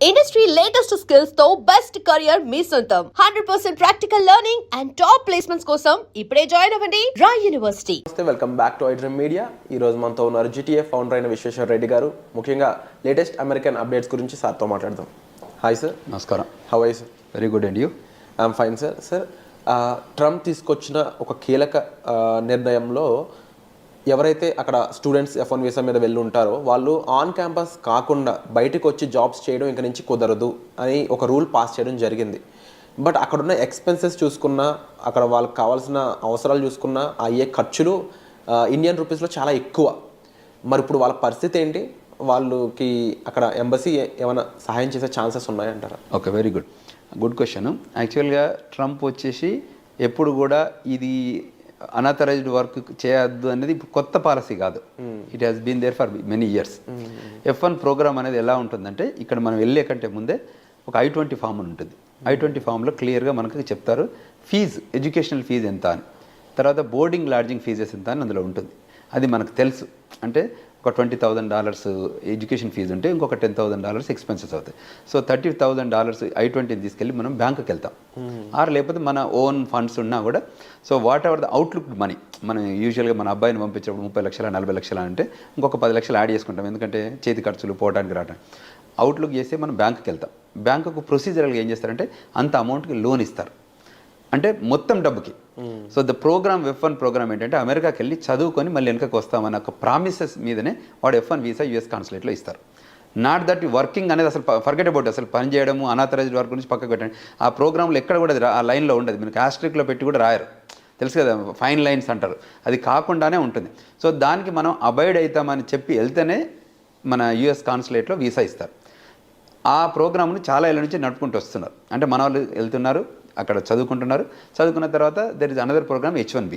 Industry latest skills తో best career మీ సొంతం 100% practical learning and top placements కోసం ఇప్పుడే జాయిన్ అవ్వండి రాయ్ యూనివర్సిటీ. నమస్తే, welcome back to iDream media. ఈ రోజు మనతో ఉన్నారు జీటీఏ ఫౌండర్ అయిన విశ్వేశ్వర రెడ్డి గారు. ముఖ్యంగా లేటెస్ట్ అమెరికన్ అప్డేట్స్ గురించి సార్తో మాట్లాడదాం. Hi sir. నమస్కారం. How are you sir? Very good. And you? I'm fine sir. Sir, Trump తీసుకొచ్చిన ఒక కీలక నిర్ణయంలో ఎవరైతే అక్కడ స్టూడెంట్స్ F1 వీసా మీద వెళ్ళి ఉంటారో వాళ్ళు ఆన్ క్యాంపస్ కాకుండా బయటకు వచ్చి జాబ్స్ చేయడం ఇంక నుంచి కుదరదు అని ఒక రూల్ పాస్ చేయడం జరిగింది. బట్ అక్కడున్న ఎక్స్పెన్సెస్ చూసుకున్నా, అక్కడ వాళ్ళకి కావాల్సిన అవసరాలు చూసుకున్నా అయ్యే ఖర్చులు ఇండియన్ రూపీస్లో చాలా ఎక్కువ. మరి ఇప్పుడు వాళ్ళ పరిస్థితి ఏంటి? వాళ్ళకి అక్కడ ఎంబసీ ఏమైనా సహాయం చేసే ఛాన్సెస్ ఉన్నాయంటారా? Okay, very good question. యాక్చువల్గా ట్రంప్ వచ్చేసి ఎప్పుడు కూడా ఇది అనాథరైజ్డ్ వర్క్ చేయొద్దు అనేది ఇప్పుడు కొత్త పాలసీ కాదు. It has been there for many years. F1 program అనేది ఎలా ఉంటుందంటే, ఇక్కడ మనం వెళ్ళే కంటే ముందే ఒక I-20 ఫామ్ అని ఉంటుంది. I-20 ఫామ్లో క్లియర్గా మనకు చెప్తారు ఫీజు, ఎడ్యుకేషనల్ ఫీజు ఎంత అని, తర్వాత బోర్డింగ్ లాడ్జింగ్ ఫీజెస్ ఎంత అని అందులో ఉంటుంది. అది మనకు తెలుసు. అంటే ఒక $20,000 ఎడ్యుకేషన్ ఫీజు ఉంటే ఇంకొక $10,000 ఎక్స్పెన్సెస్ అవుతాయి. సో $30,000 I-20 తీసుకెళ్ళి మనం బ్యాంకుకి వెళ్తాం. ఆర్ లేకపోతే మన ఓన్ ఫండ్స్ ఉన్నా కూడా, so what ever the outlook money, మనం యూజువల్గా మన అబ్బాయిని పంపించినప్పుడు 30 లక్షలు 40 లక్షలు అంటే ఇంకొక 10 లక్షలు యాడ్ చేసుకుంటాం. ఎందుకంటే చేతి ఖర్చులు పోవడానికి రావడానికి. అవుట్లుక్ చేస్తే మనం బ్యాంకుకి వెళ్తాం. బ్యాంకుకు ప్రొసీజరల్గా ఏం చేస్తారంటే అంత అమౌంట్కి లోన్ ఇస్తారు, అంటే మొత్తం డబ్బుకి. So the programme F1 programme ఏంటంటే అమెరికాకి వెళ్ళి చదువుకొని మళ్ళీ వెనకకి వస్తామని ఒక ప్రామిసెస్ మీదనే వాడు F1 వీసా US కాన్సులేట్లో ఇస్తారు. నాట్ దట్ వర్కింగ్ అనేది అసలు ఫర్గెట్ అబౌట్, అసలు పని చేయడము అనాథరైజ్డ్ వర్క్ గురించి పక్కకు పెట్టండి. ఆ ప్రోగ్రాంలో ఎక్కడ కూడా ఆ లైన్లో ఉండదు. మీకు ఆస్ట్రిక్లో పెట్టి కూడా రాయరు, తెలుసు కదా, ఫైన్ లైన్స్ అంటారు. అది కాకుండానే ఉంటుంది. సో దానికి మనం అబైడ్ అవుతామని చెప్పి వెళ్తేనే మన US కాన్సులేట్లో వీసా ఇస్తారు. ఆ ప్రోగ్రామ్ను చాలా ఏళ్ళ నుంచి నడుపుకుంటూ వస్తున్నారు. అంటే మన వాళ్ళు వెళ్తున్నారు, అక్కడ చదువుకుంటున్నారు. చదువుకున్న తర్వాత there is another programme H1B.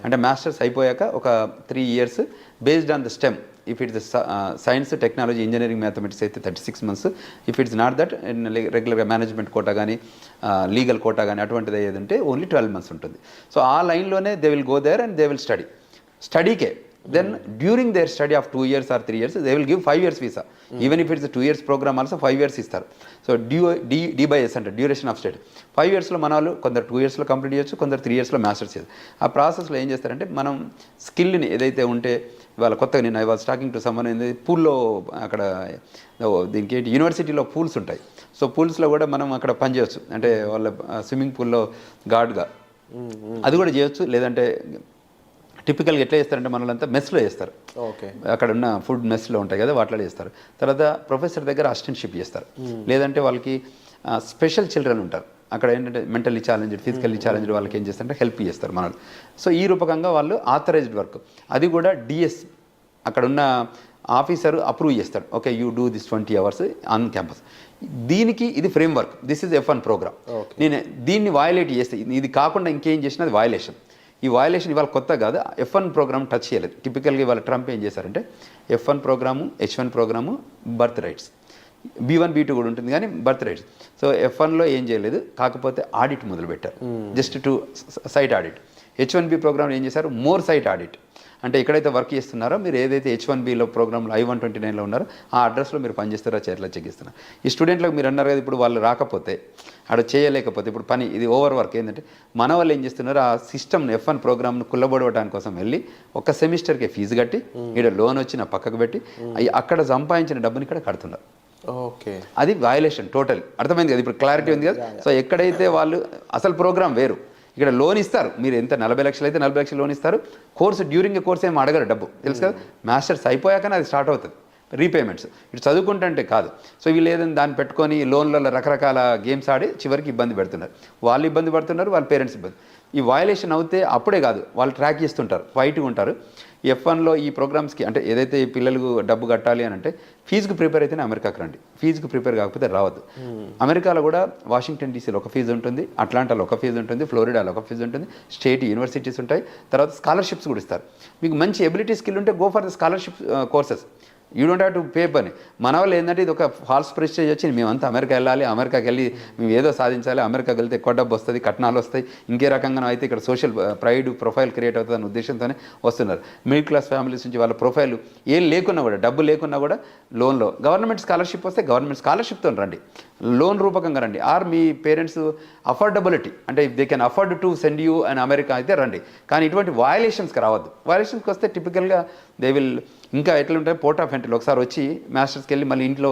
అంటే మాస్టర్స్ అయిపోయాక ఒక 3 years based on the stem. If it's science, technology, engineering, mathematics అయితే 36 months. If it's not that, రెగ్యులర్గా మేనేజ్మెంట్ కోటా కానీ లీగల్ కోటా కానీ అటువంటిది ఏది ఉంటే ఓన్లీ 12 months ఉంటుంది. సో ఆ లైన్లోనే they will go there and they will స్టడీకే. Then during their study of 2 years or 3 years, they will give 5 years visa. Even if it's a 2 years program also 5 years ఇస్తారు. So D/S అంటే duration of study. 5 yearsలో మన వాళ్ళు కొందరు 2 yearsలో complete చేయొచ్చు, కొందరు 3 yearsలో masters చేయొచ్చు. ఆ ప్రాసెస్లో ఏం చేస్తారంటే మనం స్కిల్ని ఏదైతే ఉంటే, ఇవాళ కొత్తగా నేను I was talking to someone, పూల్లో అక్కడ దీనికి ఏంటి యూనివర్సిటీలో పూల్స్ ఉంటాయి. సో పూల్స్లో కూడా మనం అక్కడ పనిచేయచ్చు. అంటే వాళ్ళ స్విమ్మింగ్ పూల్లో గార్డ్గా అది కూడా చేయొచ్చు. లేదంటే టిపికల్గా ఎట్లా చేస్తారంటే మనలంతా మెస్లో చేస్తారు. ఓకే, అక్కడ ఉన్న ఫుడ్ మెస్లో ఉంటాయి కదా, వాటిలో చేస్తారు. తర్వాత ప్రొఫెసర్ దగ్గర అసిస్టెంట్షిప్ చేస్తారు. లేదంటే వాళ్ళకి స్పెషల్ చిల్డ్రన్ ఉంటారు. అక్కడ ఏంటంటే మెంటల్లీ ఛాలెంజ్డ్, ఫిజికల్లీ ఛాలెంజ్డ్ వాళ్ళకి ఏం చేస్తారంటే హెల్ప్ చేస్తారు మన వాళ్ళు. సో ఈ రూపకంగా వాళ్ళు ఆథరైజ్డ్ వర్క్, అది కూడా DS అక్కడ ఉన్న ఆఫీసర్ అప్రూవ్ చేస్తాడు. Okay, you do this 20 hours on campus. దీనికి ఇది framework. This is F1 program. నేను దీన్ని వయలేట్ చేస్తే, ఇది కాకుండా ఇంకేం చేసినా అది వయలేషన్. ఈ వయలేషన్ ఇవాళ కొత్త కాదు. F1 ప్రోగ్రామ్ టచ్ చేయలేదు. టిపికల్గా ఇవాళ ట్రంప్ ఏం చేశారంటే F1 programme, H1 programme, birth rights, B1 B2 కూడా ఉంటుంది కానీ బర్త్ రైట్స్. సో F1లో ఏం చేయలేదు, కాకపోతే ఆడిట్ మొదలుపెట్టారు, just to site audit. H1B program ఏం చేశారు, మోర్ సైట్ ఆడిట్. అంటే ఎక్కడైతే వర్క్ చేస్తున్నారో మీరు ఏదైతే H1Bలో ప్రోగ్రాంలో I-129లో ఉన్నారో ఆ అడ్రస్లో మీరు పనిచేస్తారో చేతిలో చెక్ ఇస్తున్నారు. ఈ స్టూడెంట్లకు మీరు అన్నారు కదా, ఇప్పుడు వాళ్ళు రాకపోతే అక్కడ చేయలేకపోతే ఇప్పుడు పని ఇది ఓవర్ వర్క్ ఏంటంటే మన వాళ్ళు ఏం చేస్తున్నారు, ఆ సిస్టమ్ని F1 ప్రోగ్రామ్ను కుల్లబడవడానికి కోసం వెళ్ళి ఒక సెమిస్టర్కి ఫీజు కట్టి ఇక్కడ లోన్ వచ్చి నా పక్కకు పెట్టి అక్కడ సంపాదించిన డబ్బుని ఇక్కడ కడుతున్నారు. ఓకే, అది వయలేషన్ టోటల్. అర్థమైంది కదా, ఇప్పుడు క్లారిటీ ఉంది కదా. సో ఎక్కడైతే వాళ్ళు అసలు ప్రోగ్రామ్ వేరు, ఇక్కడ లోన్ ఇస్తారు. మీరు ఎంత 40 లక్షలు అయితే 40 లక్షలు లోన్ ఇస్తారు. కోర్సు డ్యూరింగ్ కోర్స్ ఏమి అడగరు డబ్బు, తెలుసు కదా. మాస్టర్స్ అయిపోయాకనే అది స్టార్ట్ అవుతుంది రీపేమెంట్స్. ఇటు చదువుకుంటే కాదు. సో వీళ్ళు ఏదైనా దాన్ని పెట్టుకొని లోన్లలో రకరకాల గేమ్స్ ఆడి చివరికి ఇబ్బంది పెడుతున్నారు. వాళ్ళు ఇబ్బంది పడుతున్నారు, వాళ్ళ పేరెంట్స్ ఇబ్బంది. ఈ వయలేషన్ అవుతే అప్పుడే కాదు, వాళ్ళు ట్రాక్ చేస్తుంటారు, ఫైట్గా ఉంటారు. F1లో ఈ ప్రోగ్రామ్స్కి అంటే ఏదైతే ఈ పిల్లలకు డబ్బు కట్టాలి అని అంటే ఫీజుకు ప్రిపేర్ అయితేనే అమెరికాకి రండి. ఫీజుకు ప్రిపేర్ కాకపోతే రావద్దు. అమెరికాలో కూడా వాషింగ్టన్ DCలో ఒక ఫీజు ఉంటుంది, అట్లాంటాలో ఒక ఫీజు ఉంటుంది, ఫ్లోరిడాలో ఒక ఫీజు ఉంటుంది, స్టేట్ యూనివర్సిటీస్ ఉంటాయి. తర్వాత స్కాలర్షిప్స్ కూడా ఇస్తారు. మీకు మంచి ఎబిలిటీ స్కిల్ ఉంటే go for the scholarship courses. You don't have to pay పని. మన వాళ్ళు ఏంటంటే ఇది ఒక ఫాల్స్ ప్రెస్టేజ్ వచ్చి మేమంతా అమెరికా వెళ్ళాలి, అమెరికాకి వెళ్ళి మేము ఏదో సాధించాలి, అమెరికాకి వెళ్తే ఎక్కువ డబ్బు వస్తుంది, కట్నాలు వస్తాయి, ఇంకే రకంగా అయితే ఇక్కడ సోషల్ ప్రైడ్ ప్రొఫైల్ క్రియేట్ అవుతుంది అనే ఉద్దేశంతోనే వస్తున్నారు. మిడిల్ క్లాస్ ఫ్యామిలీస్ నుంచి వాళ్ళ ప్రొఫైల్ ఏం లేకున్నా కూడా, డబ్బు లేకున్నా కూడా లోన్లో గవర్నమెంట్ స్కాలర్షిప్ వస్తే గవర్నమెంట్ స్కాలర్షిప్తో రండి, లోన్ రూపకంగా రండి. ఆర్ మీ పేరెంట్స్ అఫోర్డబిలిటీ అంటే if they can afford to send you and America అయితే రండి. కానీ ఇటువంటి వయలేషన్స్కి రావద్దు. వయలేషన్స్కి వస్తే టిపికల్గా దే విల్ ఇంకా ఎట్లా ఉంటాయి పోర్ట్ ఆఫ్ ఎంట్రీలో ఒకసారి వచ్చి మాస్టర్స్కి వెళ్ళి మళ్ళీ ఇంట్లో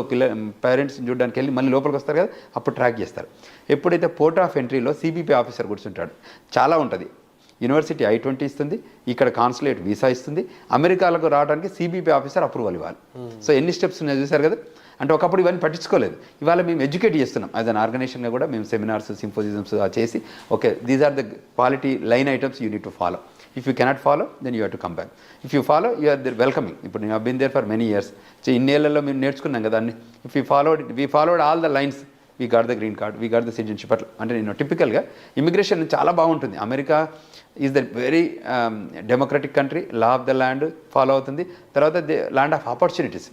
పేరెంట్స్ చూడడానికి వెళ్ళి మళ్ళీ లోపలికి వస్తారు కదా, అప్పుడు ట్రాక్ చేస్తారు. ఎప్పుడైతే పోర్ట్ ఆఫ్ ఎంట్రీలో సిబిపి ఆఫీసర్ కూర్చుంటాడు, చాలా ఉంటుంది. యూనివర్సిటీ I-20 ఇస్తుంది, ఇక్కడ కాన్సులేట్ వీసా ఇస్తుంది, అమెరికాలకు రావడానికి సిబిపి ఆఫీసర్ అప్రూవల్ ఇవ్వాలి. సో ఎన్ని స్టెప్స్ ఉన్నాయో చూసారు కదా. అంటే ఒకప్పుడు ఇవన్నీ పట్టించుకోలేదు. ఇవాళ మేము ఎడ్యుకేట్ చేస్తున్నాం యాజ్ అన్ ఆర్గనైజేషన్గా కూడా. మేము సెమినార్స్, సింపోజిజమ్స్ చేసి okay these are the quality line items you need to follow. If you cannot follow then you have to come back. If you follow you are there welcoming. ఇప్పుడు నేను been there for many years. ఇన్నేళ్లలో మేము నేర్చుకున్నాం కదా అన్ని. If we followed all the lines, we got the green card, we got the citizenship. అట్లా అంటే నేను టిపికల్గా ఇమిగ్రేషన్ చాలా బాగుంటుంది. America is the very democratic country, law of the land follow అవుతుంది. తర్వాత the land of opportunities,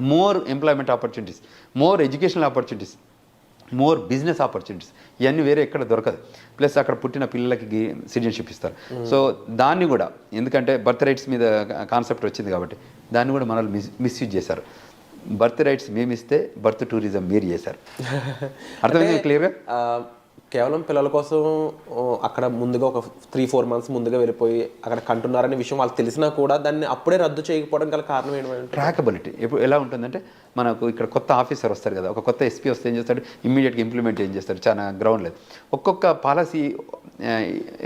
more employment opportunities, more educational opportunities, more business opportunities. ఇవన్నీ వేరే ఎక్కడ దొరకదు. ప్లస్ అక్కడ పుట్టిన పిల్లలకి సిటిజన్షిప్ ఇస్తారు. సో దాన్ని కూడా ఎందుకంటే బర్త్ రైట్స్ మీద కాన్సెప్ట్ వచ్చింది కాబట్టి దాన్ని కూడా మనల్ని మిస్యూజ్ చేశారు. బర్త్ రైట్స్ మేము ఇస్తే బర్త్ టూరిజం మీరు చేశారు. అర్థమైంది క్లియర్గా? కేవలం పిల్లల కోసం అక్కడ ముందుగా ఒక 3-4 months ముందుగా వెళ్ళిపోయి అక్కడ కంటున్నారనే విషయం వాళ్ళకి తెలిసినా కూడా దాన్ని అప్పుడే రద్దు చేయకపోవడం గల కారణం ఏంటంటే ట్రాకబిలిటీ. ఇప్పుడు ఎలా ఉంటుందంటే మనకు ఇక్కడ కొత్త ఆఫీసర్ వస్తారు కదా, ఒక కొత్త ఎస్పీ వస్తే ఏం చేస్తాడు, ఇమ్మీడియట్గా ఇంప్లిమెంట్ ఏం చేస్తాడు, చాలా గ్రౌండ్ లేదు. ఒక్కొక్క పాలసీ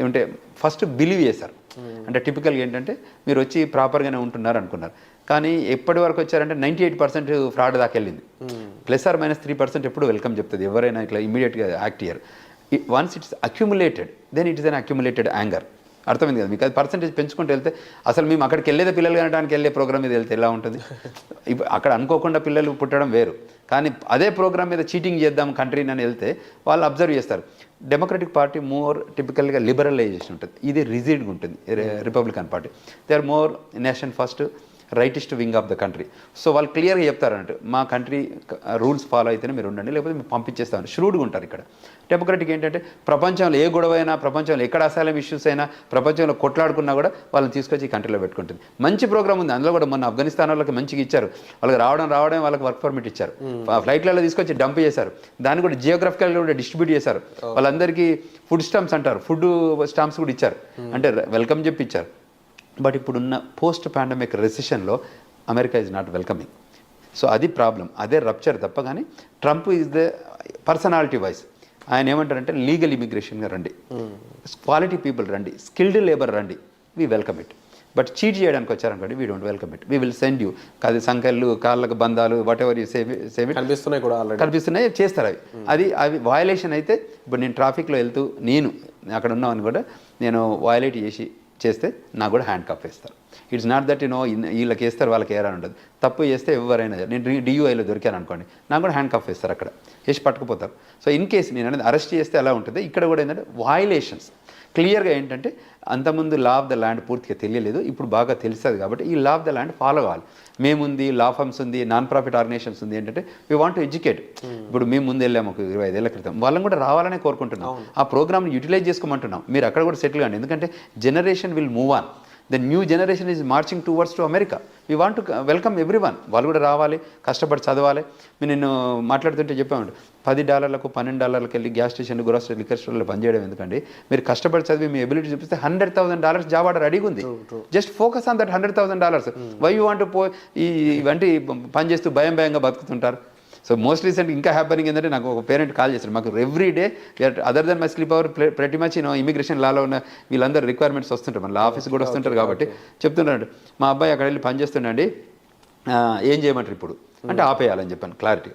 ఏమంటే ఫస్ట్ బిలీవ్ చేశారు. అంటే టిపికల్గా ఏంటంటే మీరు వచ్చి ప్రాపర్గానే ఉంటున్నారు అనుకున్నారు, కానీ ఎప్పటి వరకు వచ్చారంటే 98% ఫ్రాడ్ దాకా వెళ్ళింది. +or-3% ఎప్పుడు వెల్కమ్ చెప్తుంది ఎవరైనా ఇట్లా ఇమీడియట్గా act year. Once it's accumulated then it is an accumulated anger. అర్థమైంది కదా మీకు? అది పర్సెంటేజ్ పెంచుకుంటూ వెళ్తే అసలు మేము అక్కడికి వెళ్ళేదే పిల్లలు కనడానికి వెళ్ళే ప్రోగ్రామ్ మీద వెళ్తే ఎలా ఉంటుంది? ఇప్పుడు అక్కడ అనుకోకుండా పిల్లలు పుట్టడం వేరు, కానీ అదే ప్రోగ్రామ్ మీద చీటింగ్ చేద్దాం కంట్రీని అని వెళ్తే వాళ్ళు అబ్జర్వ్ చేస్తారు. డెమోక్రటిక్ పార్టీ మోర్ టిపికల్గా లిబరలైజేషన్ ఉంటుంది, ఇది రిజిడ్గా ఉంటుంది. Republican Party they are more nation first, rightist wing of the country. So వాళ్ళు క్లియర్గా చెప్తారంటే మా కంట్రీ రూల్స్ ఫాలో అయితేనే మీరు ఉండండి, లేకపోతే మేము పంపించేస్తామని ష్రూడ్గా ఉంటారు. ఇక్కడ డెమోక్రటిక్ ఏంటంటే ప్రపంచంలో ఏ గొడవ అయినా, ప్రపంచంలో ఎక్కడ అసైలం ఇష్యూస్ అయినా, ప్రపంచంలో కొట్లాడుకున్నా కూడా వాళ్ళని తీసుకొచ్చి ఈ కంట్రీలో పెట్టుకుంటుంది. మంచి ప్రోగ్రామ్ ఉంది అందులో కూడా. మొన్న ఆఫ్ఘనిస్తాన్ వాళ్ళకి మంచిగా ఇచ్చారు, వాళ్ళకి రావడం వాళ్ళకి వర్క్ పర్మిట్ ఇచ్చారు, ఫ్లైట్లలో తీసుకొచ్చి డంప్ చేశారు, దాన్ని కూడా జియోగ్రఫికల్గా కూడా డిస్ట్రిబ్యూట్ చేశారు. వాళ్ళందరికీ ఫుడ్ స్టాంప్స్ అంటారు, ఫుడ్ స్టాంప్స్ కూడా ఇచ్చారు, అంటే వెల్కమ్ చెప్పి ఇచ్చారు. బట్ ఇప్పుడున్న పోస్ట్ పాండమిక్ రెసిషన్లో America is not welcoming. So అది ప్రాబ్లం, అదే రప్చర్ తప్ప. కానీ Trump is the personality wise ఆయన ఏమంటారంటే లీగల్ ఇమిగ్రేషన్గా రండి, క్వాలిటీ పీపుల్ రండి, స్కిల్డ్ లేబర్ రండి, we welcome it. But cheat చేయడానికి వచ్చారనుకోండి, we don't welcome it, we will send you. అది సంఖ్యలు, కాళ్ళకు బంధాలు, whatever you save it కనిపిస్తున్నాయి కూడా, కనిపిస్తున్నాయి చేస్తారు. అవి వయలేషన్ అయితే ఇప్పుడు నేను ట్రాఫిక్లో వెళ్తూ నేను అక్కడ ఉన్నామని కూడా నేను వయలేట్ చేస్తే నాకు కూడా హ్యాండ్ కప్ వేస్తారు. ఇట్స్ నాట్ దట్ వీళ్ళకి వేస్తారు వాళ్ళకి ఏరా ఉండదు. తప్పు చేస్తే ఎవరైనా, నేను DUIలో దొరికాను అనుకోండి, నాకు కూడా హ్యాండ్ కప్ వేస్తారు, అక్కడ వేసి పట్టుకుపోతారు. సో ఇన్ కేసు నేను అనేది అరెస్ట్ చేస్తే ఎలా ఉంటుంది, ఇక్కడ కూడా ఏంటంటే వయలేషన్స్ క్లియర్గా ఏంటంటే అంతకుముందు లా ఆఫ్ ద ల్యాండ్ పూర్తిగా తెలియలేదు, ఇప్పుడు బాగా తెలుస్తుంది. కాబట్టి ఈ law of the land follow కావాలి. మేముంది, లా ఫర్మ్స్ ఉంది, నాన్ ప్రాఫిట్ ఆర్గనైజేషన్స్ ఉంది. ఏంటంటే వీ వాంట్ టు ఎడ్యుకేట్. ఇప్పుడు మేము ముందు వెళ్ళాము ఒక 25 ఏళ్ల క్రితం, వాళ్ళని కూడా రావాలనే కోరుకుంటున్నాం. ఆ ప్రోగ్రామ్ని యూటిలైజ్ చేసుకోమంటున్నాం. మీరు అక్కడ కూడా సెటిల్ కాండి, ఎందుకంటే generation will move on. The new generation is marching towards to America. We want to welcome everyone. వాళ్ళు కూడా రావాలి, కష్టపడి చదవాలి. నేను మాట్లాడుతుంటే చెప్పామంటే $10 $12 వెళ్ళి గ్యాస్ స్టేషన్, గ్రోసరీ, లిక్కర్ స్టోర్లో పనిచేయడం ఎందుకండి? మీరు కష్టపడి చదివి మీ ఎబిలిటీ చూపిస్తే $100,000 జాబ్ ఆర్డర్ రెడీగా ఉంది. Just focus on that $100,000. Why you want ఇవంటి పని చేస్తూ భయంగా బతుకుతుంటారు. సో మోస్ట్ రీసెంట్ ఇంకా హ్యాపెనింగ్ ఏంటంటే నాకు ఒక పేరెంట్ కాల్ చేశారు, మాకు every day other than my sleep hour ప్రతి మచ్ ఇమిగ్రేషన్ లాలో ఉన్న వీళ్ళందరూ రిక్వైర్మెంట్స్ వస్తుంటారు, మన ఆఫీస్ కూడా వస్తుంటారు. కాబట్టి చెప్తున్నాడు, మా అబ్బాయి అక్కడ వెళ్ళి పని చేస్తుండండి, ఏం చేయమంటారు ఇప్పుడు అంటే ఆపేయాలని చెప్పాను క్లారిటీ.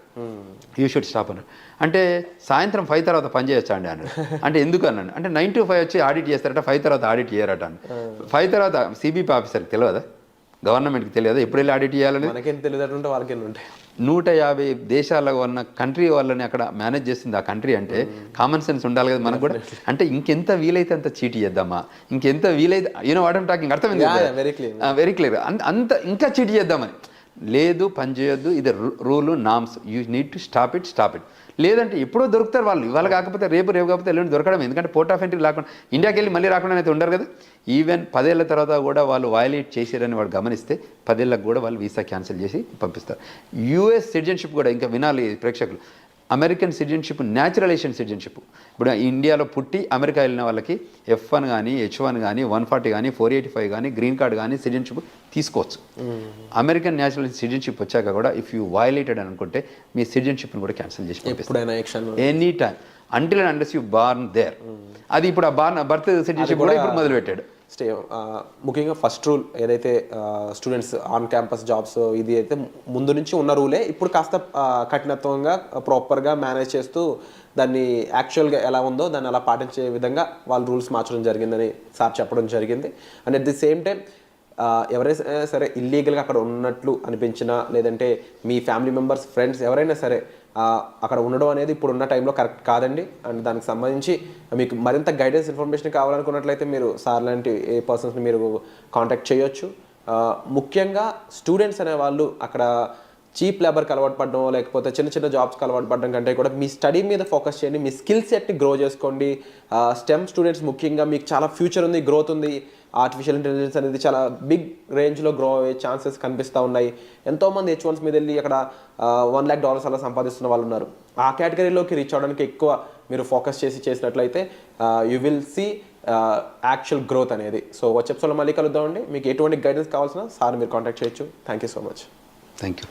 యూ షుడ్ స్టాప్ అన్నాడు. అంటే సాయంత్రం 5 తర్వాత పని చేయొచ్చా అండి అన్నాడు. అంటే ఎందుకు అన్నాను అంటే 9 to 5 వచ్చి ఆడిట్ చేస్తారట, 5 తర్వాత ఆడిట్ చేయరట అని. 5 తర్వాత CBP ఆఫీసర్కి తెలియదా, గవర్నమెంట్కి తెలియదా ఎప్పుడు వెళ్ళి ఆడిట్ చేయాలని? మనకేం తెలియదు, వాళ్ళకేం ఉంటాయి. 150 దేశాల ఉన్న కంట్రీ వాళ్ళని అక్కడ మేనేజ్ చేస్తుంది ఆ కంట్రీ అంటే కామన్ సెన్స్ ఉండాలి కదా మనకు కూడా. అంటే ఇంకెంత వీలైతే అంత చీటీ చేద్దామా, ఇంకెంత వీలైతే వాట్ ఐమ్ టాకింగ్, అర్థమైంది? Very clear. అంత ఇంకా చీటీ చేద్దామని లేదు పని చేయొద్దు, ఇది rule norms, you need to stop it. లేదంటే ఎప్పుడో దొరుకుతారు వాళ్ళు, ఇవాళ కాకపోతే రేపు కాకపోతే ఎల్లుండి దొరకడం. ఎందుకంటే పోర్ట్ ఆఫ్ ఎంట్రీ రాకుండా ఇండియాకి వెళ్ళి మళ్ళీ రాకుండా అయితే ఉండరు కదా. ఈవెన్ 10 ఏళ్ల తర్వాత కూడా వాళ్ళు వయలేట్ చేశారని వాడు గమనిస్తే 10 ఏళ్ళకు కూడా వాళ్ళు వీసా క్యాన్సిల్ చేసి పంపిస్తారు. యూఎస్ సిటిజన్షిప్ కూడా ఇంకా వినాలి ప్రేక్షకులు, అమెరికన్ సిటిజన్షిప్ న్యాచురలైజేషన్ సిటిజన్షిప్. ఇప్పుడు ఇండియాలో పుట్టి అమెరికా వెళ్ళిన వాళ్ళకి F1 కానీ H1 కానీ 140 కానీ 485 కానీ గ్రీన్ కార్డ్ కానీ సిటిజన్షిప్ తీసుకోవచ్చు. అమెరికన్ న్యాచురల్ సిటిజన్షిప్ వచ్చాక కూడా ఇఫ్ యూ వయలేటెడ్ అని అనుకుంటే మీ సిటిజన్షిప్ని కూడా క్యాన్సిల్ చేసి పంపిస్తారు any time until and unless you born there. అది ఇప్పుడు ఆ బర్త్ సిటిజన్షిప్ కూడా ఇప్పుడు మొదలుపెట్టాడు. ముఖ్యంగా ఫస్ట్ రూల్ ఏదైతే స్టూడెంట్స్ ఆన్ క్యాంపస్ జాబ్స్ ఇది అయితే ముందు నుంచి ఉన్న రూలే, ఇప్పుడు కాస్త కఠినత్వంగా ప్రాపర్గా మేనేజ్ చేస్తూ దాన్ని యాక్చువల్గా ఎలా ఉందో దాన్ని అలా పాటించే విధంగా వాళ్ళు రూల్స్ మార్చడం జరిగిందని సార్ చెప్పడం జరిగింది. And at the same time ఎవరైనా సరే ఇల్లీగల్గా అక్కడ ఉన్నట్లు అనిపించినా, లేదంటే మీ ఫ్యామిలీ మెంబర్స్ ఫ్రెండ్స్ ఎవరైనా సరే అక్కడ ఉండడం అనేది ఇప్పుడు ఉన్న టైంలో కరెక్ట్ కాదండి. అండ్ దానికి సంబంధించి మీకు మరింత గైడెన్స్ ఇన్ఫర్మేషన్ కావాలనుకున్నట్లయితే మీరు సార్ లాంటి ఏ పర్సన్స్ని మీరు కాంటాక్ట్ చేయొచ్చు. ముఖ్యంగా స్టూడెంట్స్ అనే వాళ్ళు అక్కడ చీప్ లేబర్కి అలవాటు పడడం లేకపోతే చిన్న చిన్న జాబ్స్కి అలవాటు పడడం కంటే కూడా మీ స్టడీ మీద ఫోకస్ చేయండి, మీ స్కిల్ సెట్ని గ్రో చేసుకోండి. స్టెమ్ స్టూడెంట్స్ ముఖ్యంగా మీకు చాలా ఫ్యూచర్ ఉంది, గ్రోత్ ఉంది. ఆర్టిఫిషియల్ ఇంటెలిజెన్స్ అనేది చాలా బిగ్ రేంజ్లో గ్రో అయ్యే ఛాన్సెస్ కనిపిస్తూ ఉన్నాయి. ఎంతోమంది H1s మీద వెళ్ళి అక్కడ $1 lakh అలా సంపాదిస్తున్న వాళ్ళు ఉన్నారు. ఆ కేటగిరీలోకి రీచ్ అవ్వడానికి ఎక్కువ మీరు ఫోకస్ చేసినట్లయితే you will see actual growth అనేది. సో వచ్చే ఎపిసోడ్లో మళ్ళీ కలుద్దామండి. మీకు ఎటువంటి గైడెన్స్ కావాల్సిన సార్ మీరు కాంటాక్ట్ చేయొచ్చు. Thank you so much. Thank you.